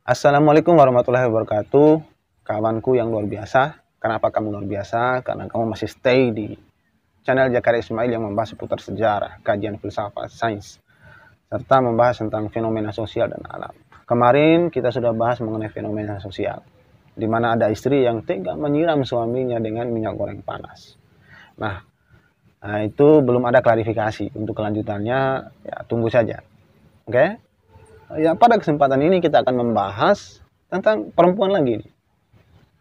Assalamualaikum warahmatullahi wabarakatuh. Kawanku yang luar biasa. Kenapa kamu luar biasa? Karena kamu masih stay di channel Zakaria Ismail yang membahas seputar sejarah, kajian filsafat, sains, serta membahas tentang fenomena sosial dan alam. Kemarin kita sudah bahas mengenai fenomena sosial, di mana ada istri yang tega menyiram suaminya dengan minyak goreng panas. Nah, itu belum ada klarifikasi. Untuk kelanjutannya, ya tunggu saja. Oke? Ya, pada kesempatan ini kita akan membahas tentang perempuan lagi.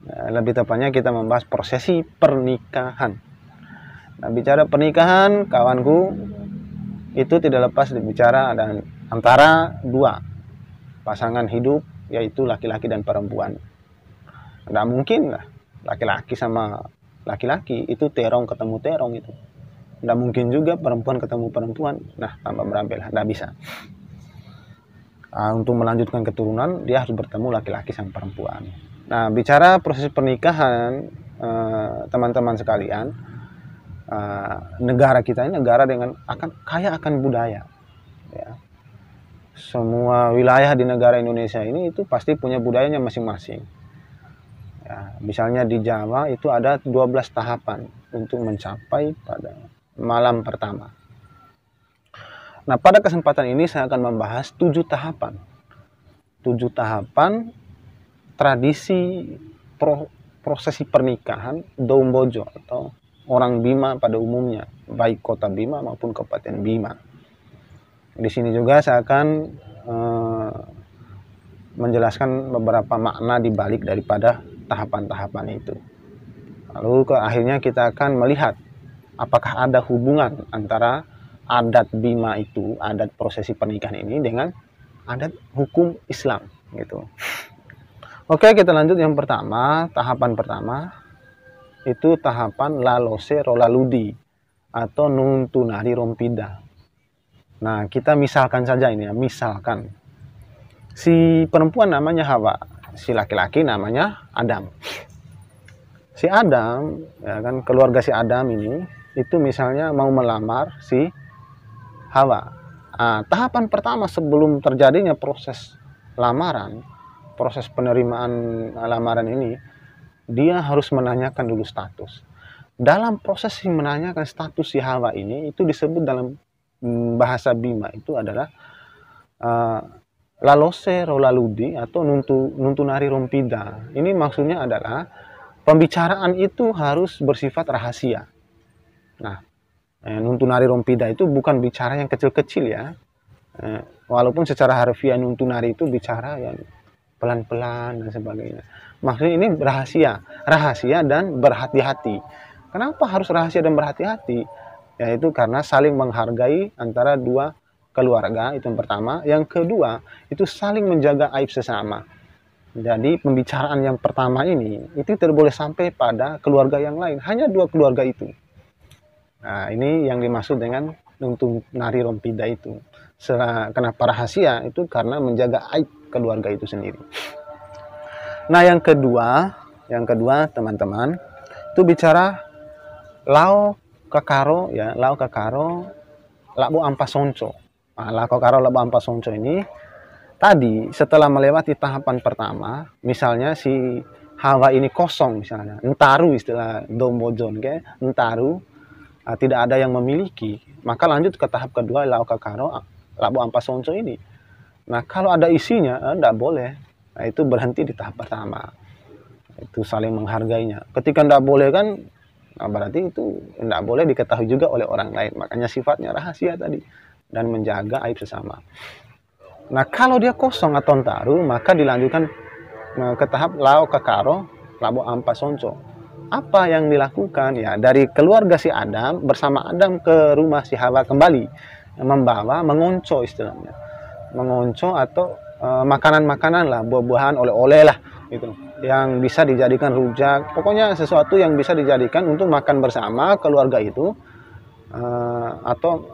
Lebih tepatnya kita membahas prosesi pernikahan. Nah, bicara pernikahan, kawanku, itu tidak lepas bicara dan antara dua pasangan hidup, yaitu laki-laki dan perempuan. Tidak mungkin lah laki-laki sama laki-laki itu terong ketemu terong itu. Tidak mungkin juga perempuan ketemu perempuan. Nah, tambah berambil, tidak bisa. Untuk melanjutkan keturunan dia harus bertemu laki-laki sama perempuan. Nah, bicara proses pernikahan, teman-teman sekalian, negara kita ini negara dengan kaya akan budaya. Ya. Semua wilayah di negara Indonesia ini itu pasti punya budayanya masing-masing. Ya, misalnya di Jawa itu ada 12 tahapan untuk mencapai pada malam pertama. Nah, pada kesempatan ini saya akan membahas 7 tahapan. 7 tahapan tradisi prosesi pernikahan Daum Bojo atau orang Bima pada umumnya, baik kota Bima maupun kabupaten Bima. Di sini juga saya akan menjelaskan beberapa makna dibalik daripada tahapan-tahapan itu. Lalu akhirnya kita akan melihat apakah ada hubungan antara adat Bima itu, adat prosesi pernikahan ini dengan adat hukum Islam gitu. Oke, kita lanjut yang pertama. Tahapan pertama itu tahapan lalose rolaludi atau nuntunari rompida. Nah, kita misalkan saja ini ya, misalkan si perempuan namanya Hawa, si laki-laki namanya Adam. Si Adam, ya kan, keluarga si Adam ini itu misalnya mau melamar si Hawa. Tahapan pertama sebelum terjadinya proses lamaran, proses penerimaan lamaran ini, dia harus menanyakan dulu status. Dalam proses menanyakan status si Hawa ini, itu disebut dalam bahasa Bima itu adalah lalose rolaludi atau nuntunari rompida. Ini maksudnya adalah pembicaraan itu harus bersifat rahasia. Nah, nuntunari rompida itu bukan bicara yang kecil-kecil ya. Walaupun secara harfiah nuntunari itu bicara yang pelan-pelan dan sebagainya. Maksudnya ini rahasia dan berhati-hati. Kenapa harus rahasia dan berhati-hati? Yaitu karena saling menghargai antara dua keluarga, itu yang pertama. Yang kedua, itu saling menjaga aib sesama. Jadi pembicaraan yang pertama ini itu tidak boleh sampai pada keluarga yang lain, hanya dua keluarga itu. Nah, ini yang dimaksud dengan nuntunari rompida itu. Kenapa rahasia? Itu karena menjaga aib keluarga itu sendiri. Nah, yang kedua teman-teman, itu bicara lao kakaro ya, lao kakaro labu ampasonco. Nah, lao kakaro labu ampasonco ini tadi setelah melewati tahapan pertama, misalnya si Hawa ini kosong misalnya, entaru istilah dombojon kayak entaru, tidak ada yang memiliki, maka lanjut ke tahap kedua lau kakaro labu ampasonco ini. Nah, kalau ada isinya tidak boleh. Nah, itu berhenti di tahap pertama, itu saling menghargainya. Ketika tidak boleh kan, nah berarti itu tidak boleh diketahui juga oleh orang lain, makanya sifatnya rahasia tadi dan menjaga aib sesama. Nah, kalau dia kosong atau entaru, maka dilanjutkan ke tahap lau kakaro labu ampasonco. Apa yang dilakukan? Ya, dari keluarga si Adam bersama Adam ke rumah si Hawa kembali, membawa mengonco istilahnya, mengonco atau makanan-makanan lah, buah-buahan, oleh-oleh lah gitu, yang bisa dijadikan rujak, pokoknya sesuatu yang bisa dijadikan untuk makan bersama keluarga itu, atau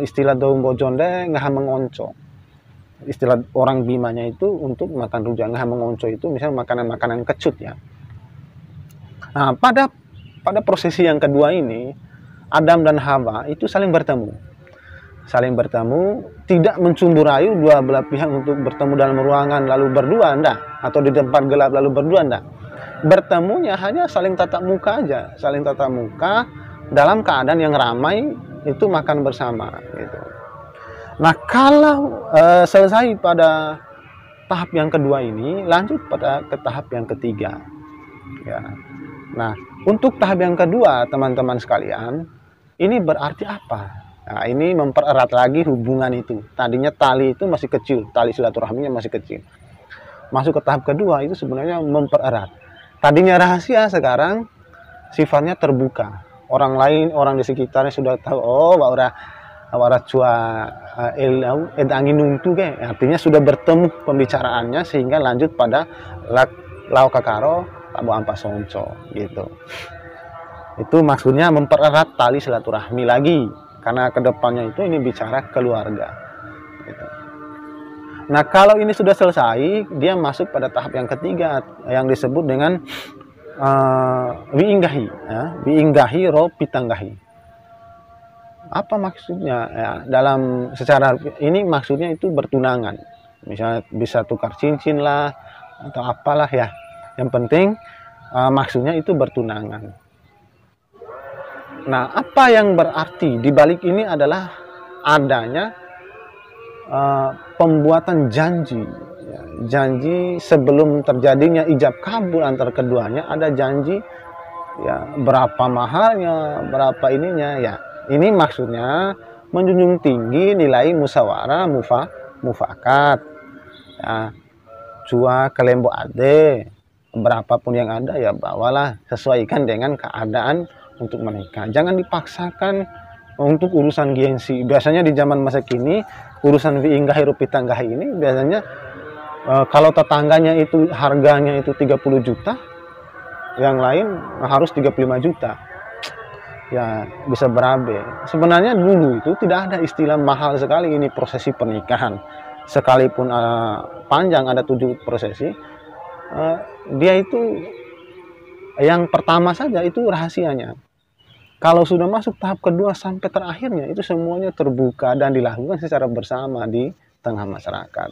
istilah daun bojonde ngah mengonco, istilah orang Bimanya itu untuk makan rujak ngah mengonco itu misalnya makanan-makanan kecut ya. Nah, pada prosesi yang kedua ini, Adam dan Hawa itu saling bertemu. saling bertemu, tidak mencumbu rayu dua belah pihak untuk bertemu dalam ruangan lalu berdua, enggak, atau di tempat gelap lalu berdua, enggak. Bertemunya hanya saling tatap muka aja, saling tatap muka dalam keadaan yang ramai, itu makan bersama gitu. Nah, kalau selesai pada tahap yang kedua ini, lanjut pada ke tahap yang ketiga ya. Nah, untuk tahap yang kedua, teman-teman sekalian, ini berarti apa? Nah, ini mempererat lagi hubungan itu. Tadinya tali itu masih kecil, tali silaturahminya masih kecil. Masuk ke tahap kedua itu sebenarnya mempererat. Tadinya rahasia, sekarang sifatnya terbuka. Orang lain, orang di sekitarnya sudah tahu, oh, bahwa cua angin nuntu, artinya sudah bertemu pembicaraannya sehingga lanjut pada lau kakaro tabu ampas sonco gitu. Itu maksudnya mempererat tali silaturahmi lagi, karena kedepannya itu ini bicara keluarga gitu. Nah, kalau ini sudah selesai, dia masuk pada tahap yang ketiga yang disebut dengan wiinggahi ya, wiinggahi ro pitanggahi. Apa maksudnya ya, dalam secara ini maksudnya itu bertunangan, misalnya bisa tukar cincin lah atau apalah ya, yang penting maksudnya itu bertunangan. Nah, apa yang berarti di balik ini adalah adanya pembuatan janji ya, janji sebelum terjadinya ijab kabul antar keduanya, ada janji ya, berapa mahalnya, berapa ininya ya. Ini maksudnya menjunjung tinggi nilai musyawarah mufakat ya, cua kelembo ade, berapapun yang ada ya bawalah, sesuaikan dengan keadaan untuk menikah. Jangan dipaksakan untuk urusan gengsi. Biasanya di zaman masa kini urusan wiinggahi rupitanggahi ini biasanya kalau tetangganya itu harganya itu 30 juta, yang lain harus 35 juta. Ya, bisa berabe. Sebenarnya dulu itu tidak ada istilah mahal sekali ini prosesi pernikahan. Sekalipun panjang ada 7 prosesi, dia itu yang pertama saja itu rahasianya. Kalau sudah masuk tahap kedua sampai terakhirnya itu semuanya terbuka dan dilakukan secara bersama di tengah masyarakat.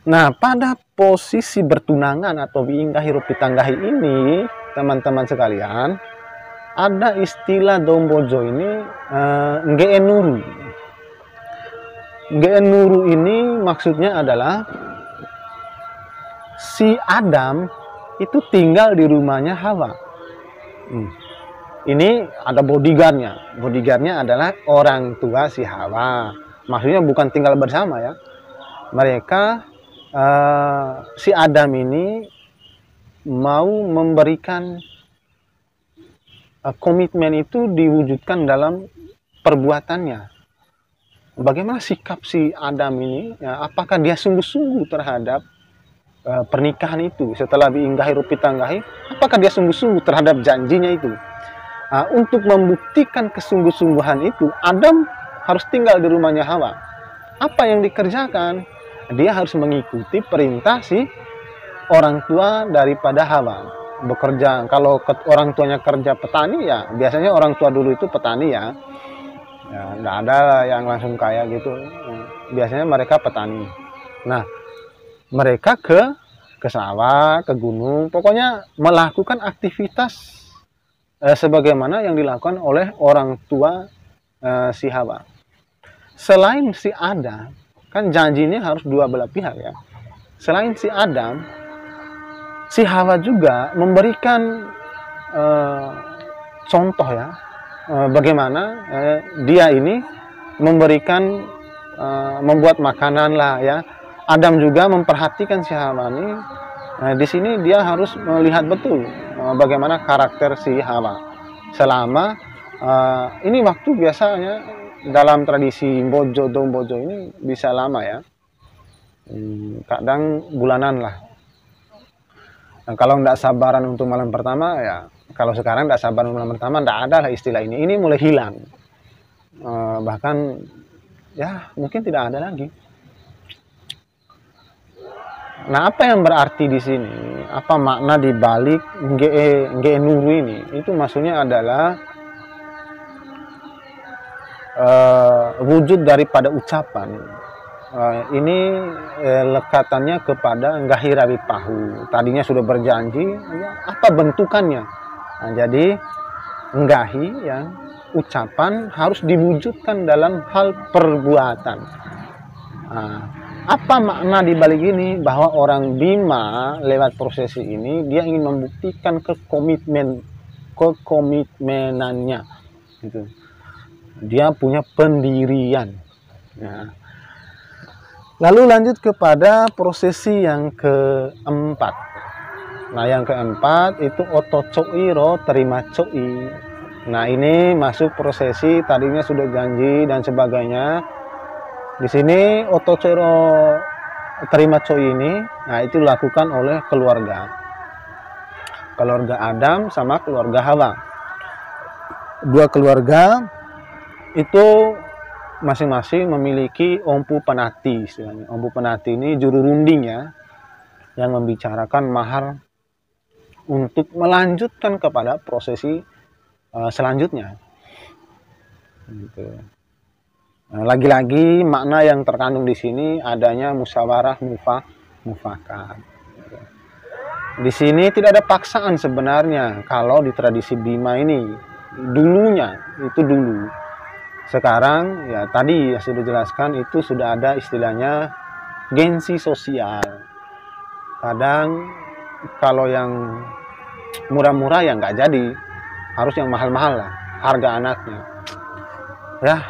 Nah, pada posisi bertunangan atau wiinggahi rupitanggahi ini, teman-teman sekalian, ada istilah dombojo ini ngeenuru. Ngeenuru ini maksudnya adalah si Adam itu tinggal di rumahnya Hawa. Ini ada bodyguardnya. Bodyguardnya adalah orang tua si Hawa. Maksudnya bukan tinggal bersama ya. Mereka si Adam ini mau memberikan komitmen itu diwujudkan dalam perbuatannya. Bagaimana sikap si Adam ini? Ya, apakah dia sungguh-sungguh terhadap pernikahan itu setelah wiinggahi rupitanggahi? Apakah dia sungguh-sungguh terhadap janjinya itu? Untuk membuktikan kesungguh-sungguhan itu, Adam harus tinggal di rumahnya Hawa. Apa yang dikerjakan? Dia harus mengikuti perintah si orang tua daripada Hawa. Bekerja, kalau orang tuanya kerja petani ya, biasanya orang tua dulu itu petani ya. Ya, nggak ada yang langsung kaya gitu. Biasanya mereka petani. Nah, mereka ke sawah, ke gunung, pokoknya melakukan aktivitas sebagaimana yang dilakukan oleh orang tua si Hawa. Selain si Adam, kan janjinya harus dua belah pihak ya. Selain si Adam, si Hawa juga memberikan contoh ya, bagaimana dia ini memberikan membuat makanan lah ya. Adam juga memperhatikan si Hawa ini. Di sini dia harus melihat betul bagaimana karakter si Hawa. Selama ini waktu biasanya dalam tradisi bojo dombojo ini bisa lama ya. Kadang bulanan lah. Nah, kalau tidak sabaran untuk malam pertama ya, kalau sekarang tidak sabaran malam pertama tidak ada lah istilah ini. Ini mulai hilang. Bahkan ya mungkin tidak ada lagi. Nah, apa yang berarti di sini? Apa makna di balik ngeenuru ini? Itu maksudnya adalah wujud daripada ucapan ini lekatannya kepada nggahi rawi pahu. Tadinya sudah berjanji, ya, apa bentukannya? Nah, jadi nggahi ya, ucapan harus diwujudkan dalam hal perbuatan. Nah, apa makna di balik ini? Bahwa orang Bima lewat prosesi ini dia ingin membuktikan kekomitmenannya, gitu. Dia punya pendirian. Nah, lalu lanjut kepada prosesi yang keempat. Nah, yang keempat itu oto coi ro terima coi. Nah, ini masuk prosesi tadinya sudah janji dan sebagainya. Di sini oto coi ro terima coi ini, nah itu dilakukan oleh keluarga Adam sama keluarga Hawa. Dua keluarga itu masing-masing memiliki ompu penati istilahnya. Ompu penati ini juru runding ya, yang membicarakan mahar untuk melanjutkan kepada prosesi selanjutnya. Gitu. Nah, lagi-lagi makna yang terkandung di sini adanya musyawarah mufakat. Di sini tidak ada paksaan sebenarnya kalau di tradisi Bima ini dulunya itu dulu. Sekarang ya tadi ya sudah jelaskan itu sudah ada istilahnya gengsi sosial. Kadang kalau yang murah-murah ya nggak jadi, harus yang mahal-mahal lah harga anaknya. Ya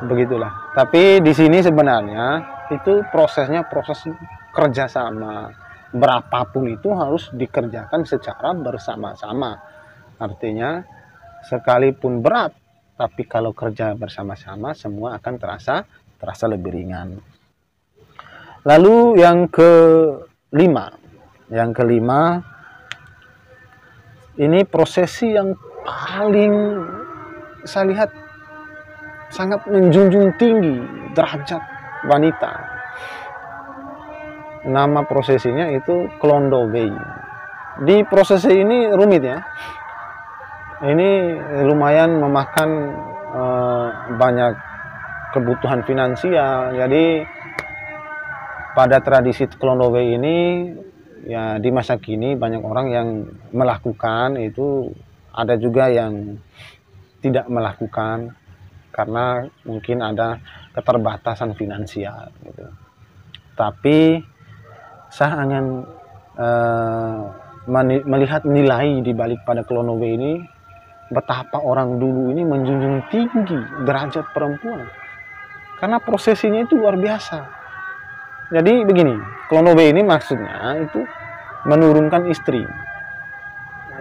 begitulah. Tapi di sini sebenarnya itu prosesnya proses kerjasama. Berapapun itu harus dikerjakan secara bersama-sama. Artinya sekalipun berat, tapi kalau kerja bersama-sama semua akan terasa lebih ringan. Lalu yang kelima ini prosesi yang paling saya lihat sangat menjunjung tinggi derajat wanita. Nama prosesinya itu Klondowei. Di prosesi ini rumit ya. Ini lumayan memakan banyak kebutuhan finansial. Jadi pada tradisi Klondowei ini ya di masa kini banyak orang yang melakukan itu, ada juga yang tidak melakukan karena mungkin ada keterbatasan finansial gitu. Tapi saya ingin melihat nilai di balik pada Klondowei ini, betapa orang dulu ini menjunjung tinggi derajat perempuan karena prosesinya itu luar biasa. Jadi begini, Klondowei ini maksudnya itu menurunkan istri.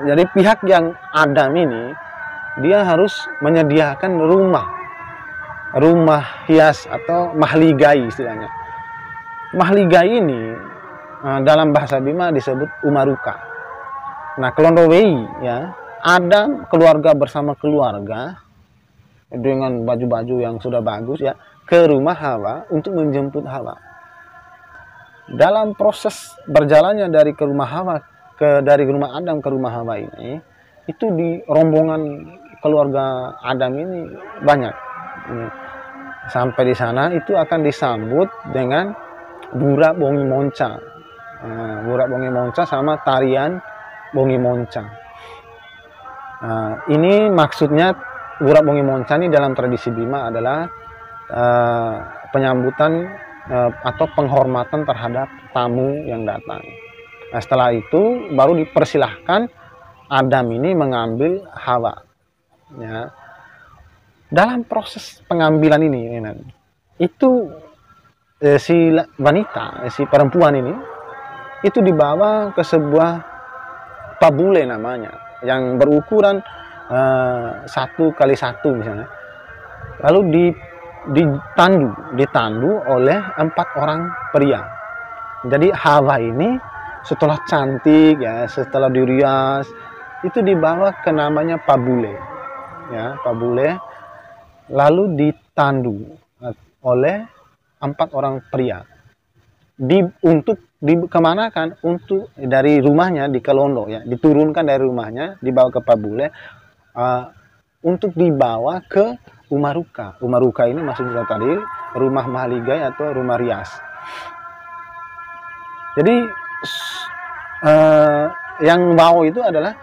Jadi pihak yang Adam ini dia harus menyediakan rumah hias atau mahligai istilahnya. Mahligai ini dalam bahasa Bima disebut umaruka. Nah, Klondowei ya, Adam keluarga bersama keluarga dengan baju-baju yang sudah bagus ya ke rumah Hawa untuk menjemput Hawa. Dalam proses berjalannya dari ke rumah Hawa dari rumah Adam ke rumah Hawa ini, itu di rombongan keluarga Adam ini banyak. Sampai di sana itu akan disambut dengan burak bongi monca. Burak bongi monca sama tarian bongi monca. Ini maksudnya burak bongi monca ini dalam tradisi Bima adalah penyambutan atau penghormatan terhadap tamu yang datang. Nah, setelah itu baru dipersilahkan Adam ini mengambil Hawa. Ya. Dalam proses pengambilan ini itu si wanita, si perempuan ini itu dibawa ke sebuah pabule namanya, yang berukuran 1 kali 1 misalnya. Lalu ditandu oleh 4 orang pria. Jadi Hawa ini setelah cantik ya, setelah dirias itu dibawa ke namanya pabule ya, pabule, lalu ditandu oleh 4 orang pria kemanakan, untuk dari rumahnya di Kelondo ya, diturunkan dari rumahnya dibawa ke pabule untuk dibawa ke Umaruka. Umaruka ini maksudnya tadi rumah mahligai atau rumah rias. Jadi yang wow itu adalah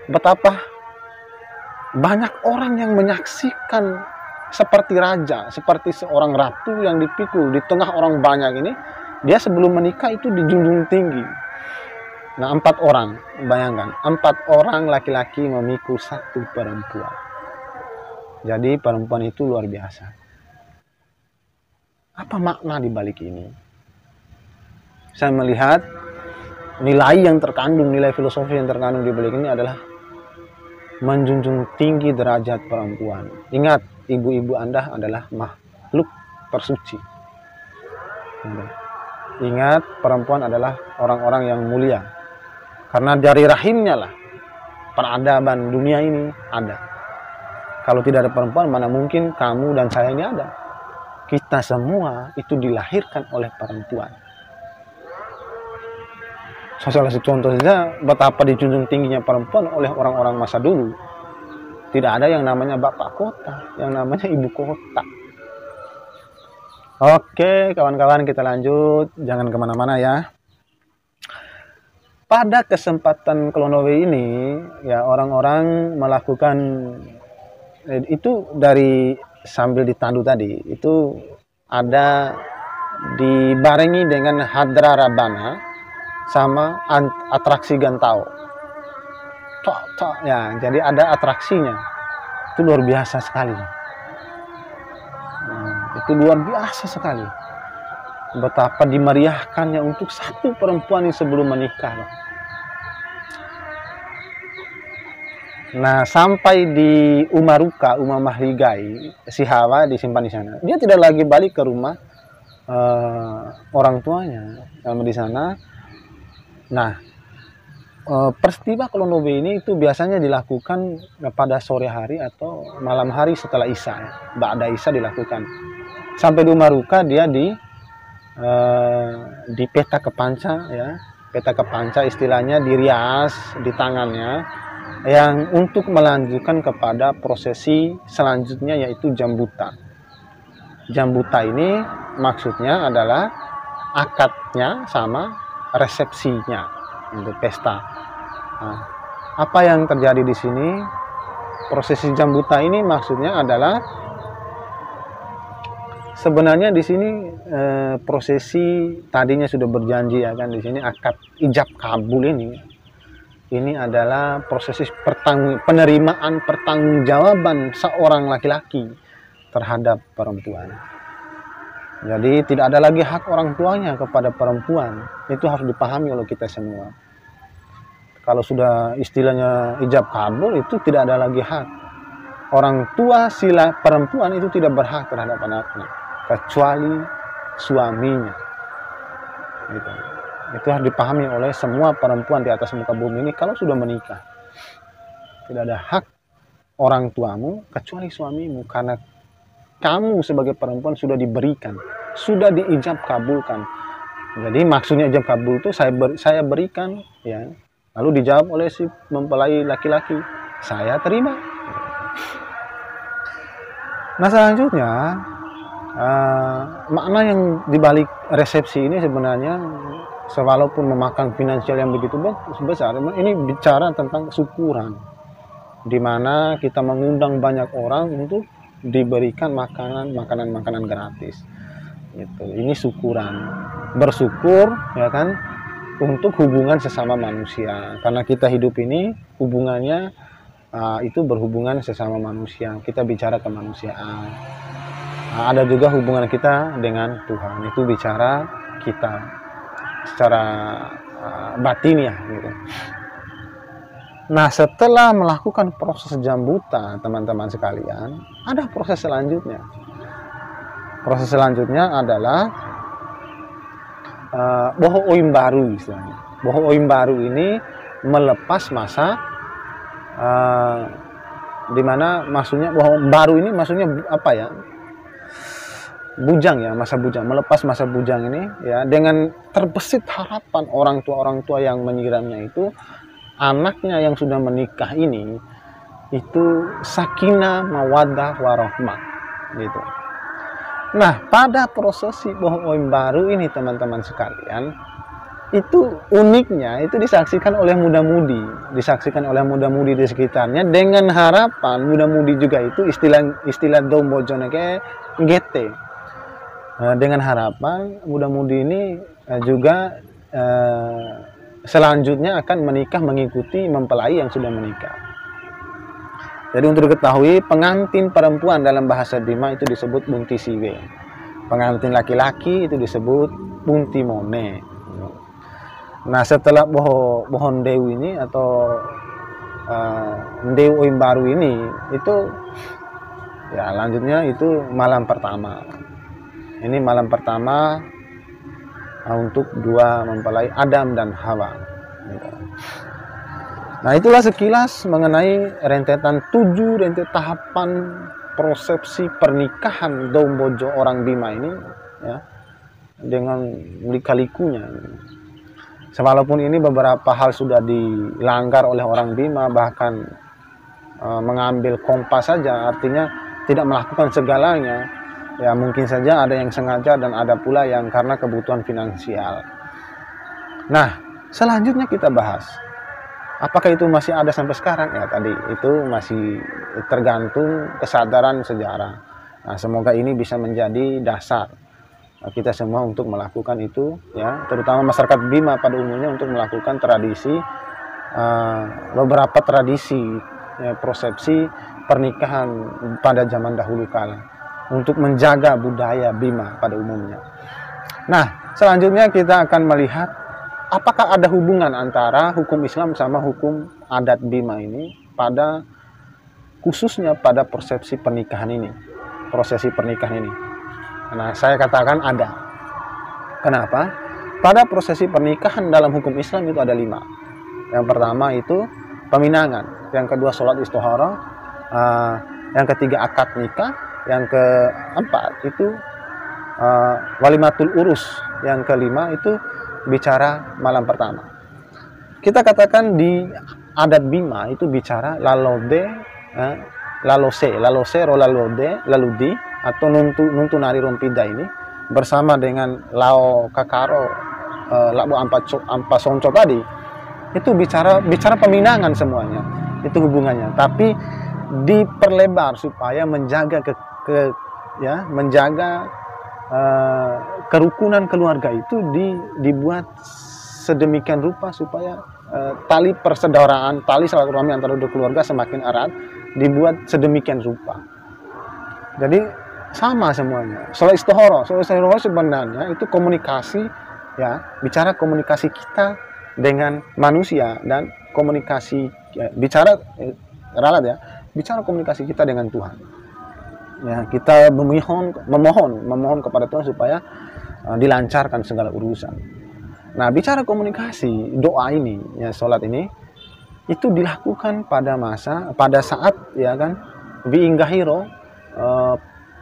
betapa banyak orang yang menyaksikan seperti raja, seperti seorang ratu yang dipikul di tengah orang banyak ini. Dia sebelum menikah itu dijunjung tinggi. Nah, 4 orang, bayangkan, 4 orang laki-laki memikul 1 perempuan. Jadi perempuan itu luar biasa. Apa makna di balik ini? Saya melihat nilai yang terkandung, nilai filosofi yang terkandung di balik ini adalah menjunjung tinggi derajat perempuan. Ingat, ibu-ibu Anda adalah makhluk tersuci. Ingat, perempuan adalah orang-orang yang mulia. Karena dari rahimnya lah peradaban dunia ini ada. Kalau tidak ada perempuan, mana mungkin kamu dan saya ini ada. Kita semua itu dilahirkan oleh perempuan. Salah satu contoh saja betapa dijunjung tingginya perempuan oleh orang-orang masa dulu. Tidak ada yang namanya bapak kota, yang namanya ibu kota. Oke, kawan-kawan, kita lanjut. Jangan kemana-mana ya. Pada kesempatan Klonowe ini, ya orang-orang melakukan itu dari sambil ditandu tadi, itu ada dibarengi dengan hadra rabana sama atraksi gantau. Ya, jadi ada atraksinya. Itu luar biasa sekali. Itu luar biasa sekali. Betapa dimeriahkannya untuk 1 perempuan yang sebelum menikah. Nah, sampai di Umaruka, Uma Mahligai, si Hawa disimpan di sana. Dia tidak lagi balik ke rumah orang tuanya sama di sana. Nah, peristiwa Klonowe ini itu biasanya dilakukan pada sore hari atau malam hari setelah Isya. Ba'da Isya dilakukan. Sampai di Umaruka dia di peta kepanca ya. Peta kepanca istilahnya dirias di tangannya yang untuk melanjutkan kepada prosesi selanjutnya yaitu jambuta. Jambuta ini maksudnya adalah akadnya sama resepsinya untuk pesta. Nah, apa yang terjadi di sini? Prosesi jambuta ini maksudnya adalah sebenarnya di sini prosesi tadinya sudah berjanji ya kan, di sini akad ijab kabul ini adalah prosesi penerimaan pertanggungjawaban seorang laki-laki terhadap perempuan. Jadi tidak ada lagi hak orang tuanya kepada perempuan. Itu harus dipahami oleh kita semua. Kalau sudah istilahnya ijab kabul, itu tidak ada lagi hak. Orang tua sila perempuan itu tidak berhak terhadap anaknya, kecuali suaminya. Gitu. Itu harus dipahami oleh semua perempuan di atas muka bumi ini kalau sudah menikah. Tidak ada hak orang tuamu kecuali suamimu, karena kamu sebagai perempuan sudah diberikan, sudah diijab kabulkan. Jadi maksudnya ijab kabul itu saya berikan, ya. Lalu dijawab oleh si mempelai laki-laki, saya terima. Nah selanjutnya makna yang dibalik resepsi ini sebenarnya, walaupun memakan finansial yang begitu besar, ini bicara tentang syukuran, di mana kita mengundang banyak orang untuk diberikan makanan gratis. Gitu. Ini syukuran, bersyukur ya kan, untuk hubungan sesama manusia. Karena kita hidup ini hubungannya itu berhubungan sesama manusia. Kita bicara kemanusiaan. Ada juga hubungan kita dengan Tuhan. Itu bicara kita secara batin ya gitu. Nah, setelah melakukan proses jambuta, teman-teman sekalian, ada proses selanjutnya. Proses selanjutnya adalah boho oim baru istilahnya. Boho oim baru ini melepas masa dimana maksudnya boho baru ini maksudnya apa ya? Bujang ya, masa bujang, melepas masa bujang ini ya, dengan terbesit harapan orang tua yang menyiramnya itu anaknya yang sudah menikah ini itu sakinah, mawaddah, warahmah gitu. Nah, pada prosesi Pohon Oim Baru ini teman-teman sekalian, itu uniknya itu disaksikan oleh muda-mudi, di sekitarnya, dengan harapan muda-mudi juga itu istilah dombojone kayak ngete. Dengan harapan muda-mudi ini juga selanjutnya akan menikah mengikuti mempelai yang sudah menikah. Jadi untuk diketahui, pengantin perempuan dalam bahasa Bima itu disebut bunti siwe. Pengantin laki-laki itu disebut bunti mone. Nah, setelah pohon dewi ini atau Dewi Oim Baru ini, itu ya lanjutnya itu malam pertama. Ini malam pertama untuk dua mempelai Adam dan Hawa. Nah, itulah sekilas mengenai rentetan 7 tahapan prosesi pernikahan Dombojo orang Bima ini, ya, dengan lika-likunya. Walaupun ini beberapa hal sudah dilanggar oleh orang Bima, bahkan mengambil kompas saja, artinya tidak melakukan segalanya. Ya, mungkin saja ada yang sengaja dan ada pula yang karena kebutuhan finansial. Nah, selanjutnya kita bahas, apakah itu masih ada sampai sekarang? Ya, tadi itu masih tergantung kesadaran sejarah. Nah, semoga ini bisa menjadi dasar kita semua untuk melakukan itu, ya, terutama masyarakat Bima pada umumnya untuk melakukan tradisi, beberapa tradisi, ya, prosesi pernikahan pada zaman dahulu kala untuk menjaga budaya Bima pada umumnya. Nah, selanjutnya kita akan melihat apakah ada hubungan antara hukum Islam sama hukum adat Bima ini pada khususnya pada prosesi pernikahan ini, prosesi pernikahan ini. Nah, saya katakan ada. Kenapa? Pada prosesi pernikahan dalam hukum Islam itu ada 5. Yang pertama itu peminangan, yang kedua sholat istiharah, yang ketiga akad nikah, yang keempat itu walimatul urus, yang kelima itu bicara malam pertama. Kita katakan di adat Bima itu bicara lalode, lalose laludi atau nuntu nari rompida ini bersama dengan lao kakaro, labu ampasonco tadi, itu bicara peminangan semuanya, itu hubungannya, tapi diperlebar supaya menjaga menjaga kerukunan keluarga itu dibuat sedemikian rupa supaya tali persaudaraan, tali silaturahmi antara dua keluarga semakin erat, dibuat sedemikian rupa. Jadi sama semuanya. Sholat istiharah sebenarnya itu komunikasi, ya, bicara komunikasi kita dengan manusia dan komunikasi, ya, bicara komunikasi kita dengan Tuhan. Ya, kita memohon kepada Tuhan supaya dilancarkan segala urusan. Nah, bicara komunikasi, doa ini, ya, sholat ini itu dilakukan pada saat, ya kan, wiinggahiro,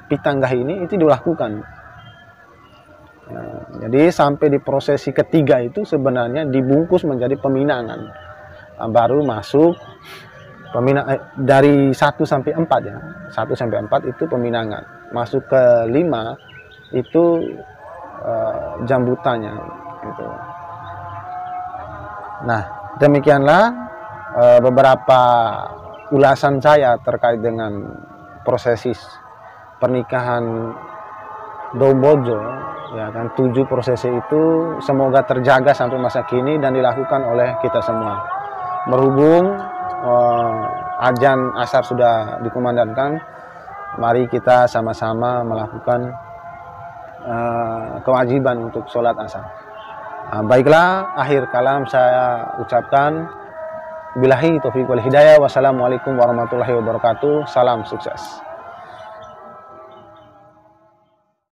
pitanggah ini itu dilakukan. Ya, jadi sampai di prosesi ketiga itu sebenarnya dibungkus menjadi peminangan. Baru masuk dari 1 sampai 4, ya. 1 sampai 4 itu peminangan. Masuk ke 5 itu jambutannya gitu. Nah, demikianlah beberapa ulasan saya terkait dengan prosesi pernikahan Dombojo, ya kan, 7 prosesi itu semoga terjaga sampai masa kini dan dilakukan oleh kita semua. Berhubung azan asar sudah dikumandangkan, mari kita sama-sama melakukan kewajiban untuk sholat asar. Baiklah, akhir kalam saya ucapkan billahi taufiq wal hidayah. Wassalamualaikum warahmatullahi wabarakatuh. Salam sukses.